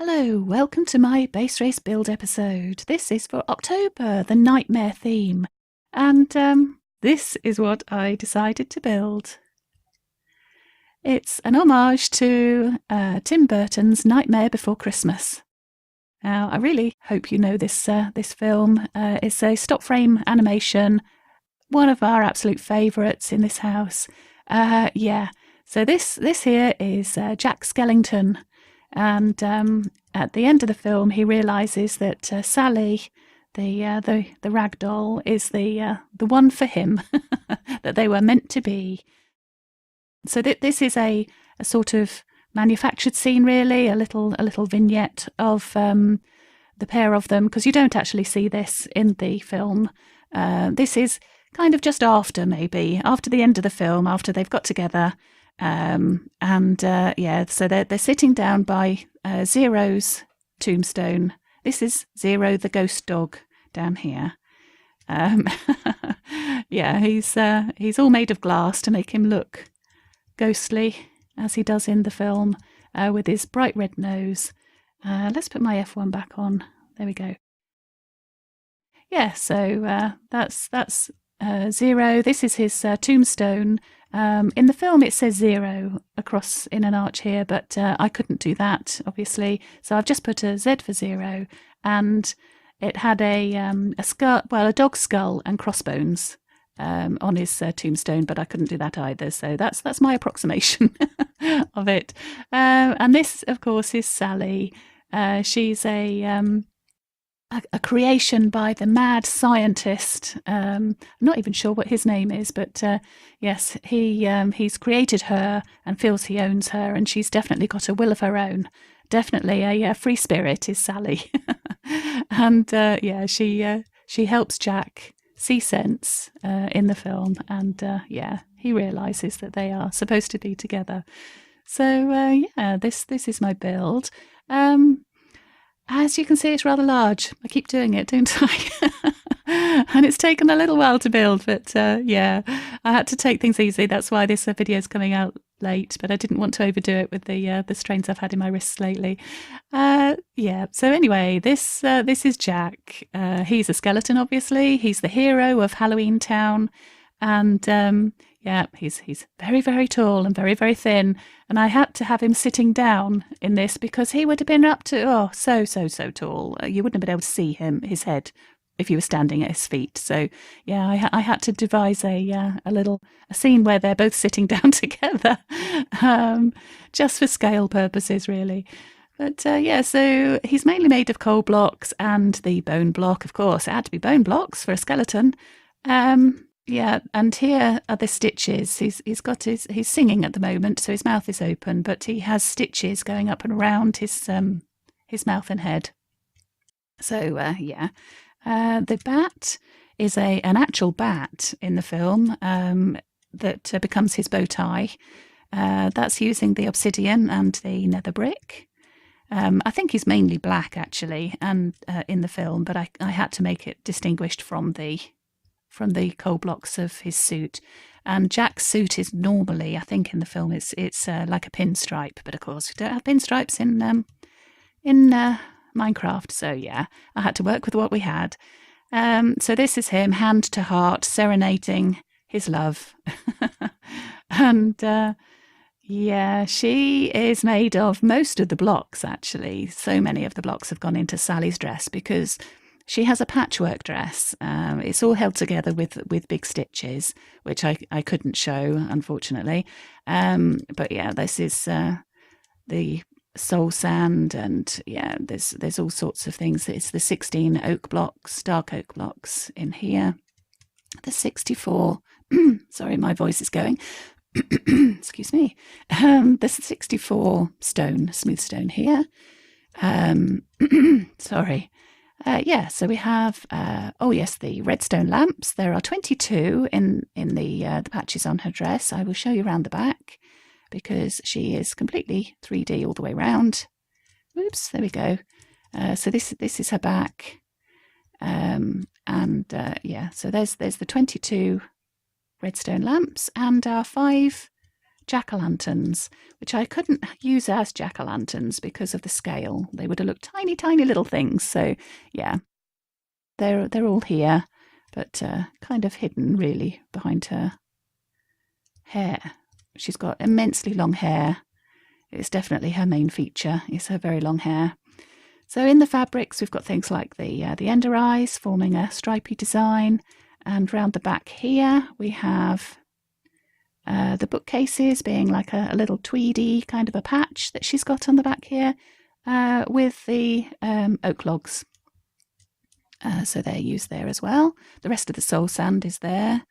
Hello, welcome to my base race build episode. This is for October, the nightmare theme. And this is what I decided to build. It's an homage to Tim Burton's Nightmare Before Christmas. Now, I really hope you know this film. It's a stop frame animation, one of our absolute favourites in this house. So this here is Jack Skellington. And at the end of the film, he realizes that Sally, the rag doll, is the one for him, that they were meant to be. So this is a sort of manufactured scene, really, a little vignette of the pair of them, because you don't actually see this in the film. This is kind of just after the end of the film, after they've got together. So they're sitting down by Zero's tombstone. This is Zero the ghost dog down here. He's all made of glass to make him look ghostly, as he does in the film, with his bright red nose. Let's put my F1 back on. There we go. Yeah, so that's Zero. This is his tombstone. In the film, it says 0 across in an arch here, but I couldn't do that, obviously. So I've just put a Z for 0, and it had a skull, a dog skull and crossbones on his tombstone, but I couldn't do that either. So that's my approximation of it. And this, of course, is Sally. She's a creation by the mad scientist. I'm not even sure what his name is, but yes, he's created her and feels he owns her, and she's definitely got a will of her own. Definitely a free spirit is Sally. And she helps Jack see sense in the film, and he realizes that they are supposed to be together. So this is my build. As you can see, it's rather large. I keep doing it, don't I? And it's taken a little while to build, but I had to take things easy. That's why this video is coming out late, but I didn't want to overdo it with the strains I've had in my wrists lately. So anyway, this is Jack. He's a skeleton, obviously. He's the hero of Halloween Town, and he's very, very tall and very, very thin. And I had to have him sitting down in this because he would have been up to, so tall. You wouldn't have been able to see his head if you were standing at his feet. So, I had to devise a scene where they're both sitting down together, just for scale purposes, really. But, so he's mainly made of coal blocks and the bone block, of course. It had to be bone blocks for a skeleton. And here are the stitches. He's singing at the moment, so his mouth is open, but he has stitches going up and around his mouth and head. So the bat is an actual bat in the film that becomes his bow tie. That's using the Obsidian and the Nether Brick. I think he's mainly black actually, and in the film, but I had to make it distinguished from the coal blocks of his suit. And Jack's suit is normally, I think in the film, it's like a pinstripe, but of course we don't have pinstripes in Minecraft, so I had to work with what we had. So this is him, hand to heart, serenading his love. And she is made of most of the blocks, actually. So many of the blocks have gone into Sally's dress because she has a patchwork dress. It's all held together with big stitches, which I couldn't show, unfortunately. But this is the soul sand, and there's all sorts of things. It's the 16 oak blocks, dark oak blocks in here. The 64. Sorry, my voice is going. Excuse me. The 64 smooth stone here. Sorry. So we have, the Redstone Lamps. There are 22 in the patches on her dress. I will show you around the back because she is completely 3D all the way around. Oops, there we go. So this is her back. So there's the 22 redstone lamps and our 5 jack-o'-lanterns, which I couldn't use as jack-o'-lanterns because of the scale. They would have looked tiny, tiny little things. So yeah, they're all here, but kind of hidden really behind her hair. She's got immensely long hair. It's definitely her main feature, is her very long hair. So in the fabrics, we've got things like the ender eyes forming a stripy design. And round the back here, we have the bookcases being like a little tweedy kind of a patch that she's got on the back here with the oak logs. So they're used there as well. The rest of the soul sand is there.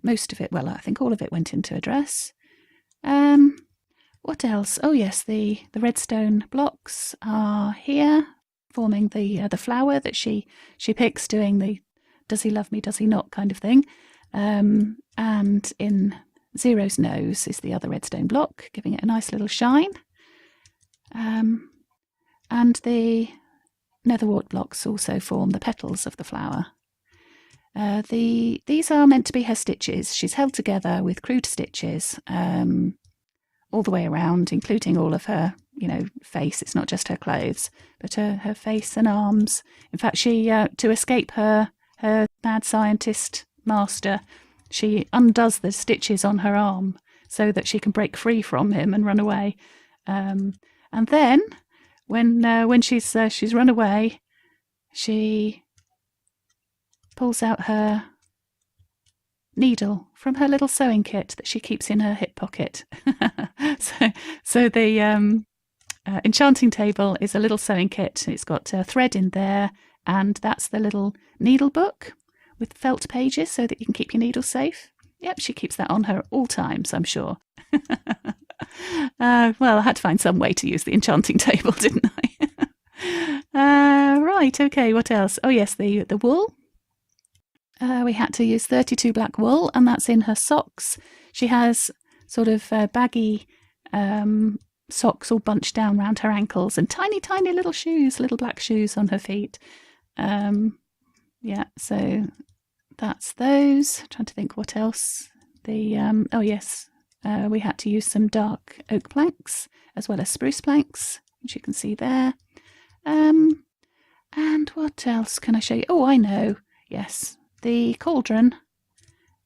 Most of it, well, I think all of it went into a dress. What else? Oh yes, the redstone blocks are here, forming the flower that she picks, doing the does he love me, does he not kind of thing. And in Zero's nose is the other redstone block, giving it a nice little shine. And the nether wart blocks also form the petals of the flower. These are meant to be her stitches. She's held together with crude stitches all the way around, including all of her, face. It's not just her clothes, but her face and arms. In fact, she to escape her mad scientist master, she undoes the stitches on her arm so that she can break free from him and run away. And then, when she's run away, she pulls out her needle from her little sewing kit that she keeps in her hip pocket. so the enchanting table is a little sewing kit. It's got thread in there, and that's the little needle book with felt pages so that you can keep your needles safe. Yep, she keeps that on her at all times, I'm sure. Well, I had to find some way to use the enchanting table, didn't I? Right, okay, what else? Oh yes, the wool. We had to use 32 black wool, and that's in her socks. She has sort of baggy socks all bunched down around her ankles, and tiny, tiny little shoes, little black shoes on her feet. Yeah, so that's those. Trying to think what else. Oh yes, we had to use some dark oak planks as well as spruce planks, which you can see there. And what else can I show you? Oh, I know. Yes. The cauldron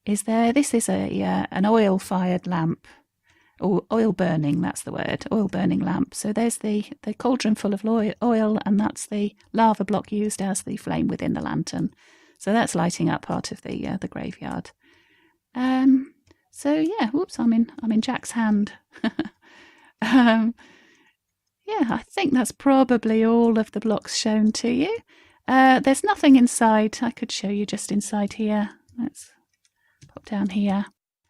is there. This is an oil-fired lamp, or oil burning, that's the word, oil burning lamp. So there's the cauldron full of oil, and that's the lava block used as the flame within the lantern. So that's lighting up part of the graveyard. So yeah, whoops, I'm in Jack's hand. Yeah, I think that's probably all of the blocks shown to you. There's nothing inside. I could show you just inside here. Let's pop down here.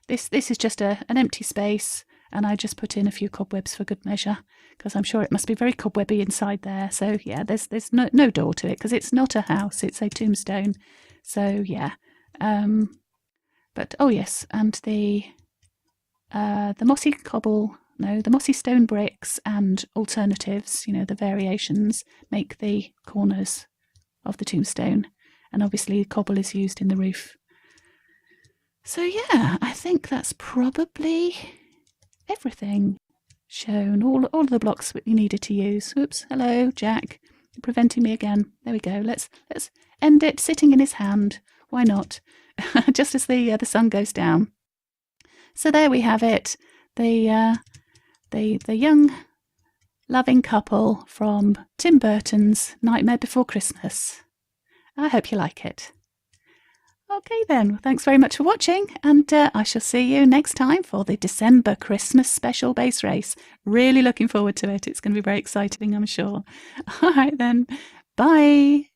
This is just an empty space, and I just put in a few cobwebs for good measure, because I'm sure it must be very cobwebby inside there. So yeah, there's no door to it, because it's not a house, it's a tombstone. So yeah. But oh yes, and the mossy the mossy stone bricks and alternatives, the variations, make the corners of the tombstone, and obviously cobble is used in the roof. So yeah, I think that's probably everything shown, all of the blocks that you needed to use. Oops, hello Jack, you're preventing me again. There we go. Let's end it sitting in his hand. Why not? Just as the sun goes down. So there we have it. The young loving couple from Tim Burton's Nightmare Before Christmas. I hope you like it. Okay then, thanks very much for watching, and I shall see you next time for the December Christmas special base race. Really looking forward to it. It's going to be very exciting, I'm sure. All right then, bye.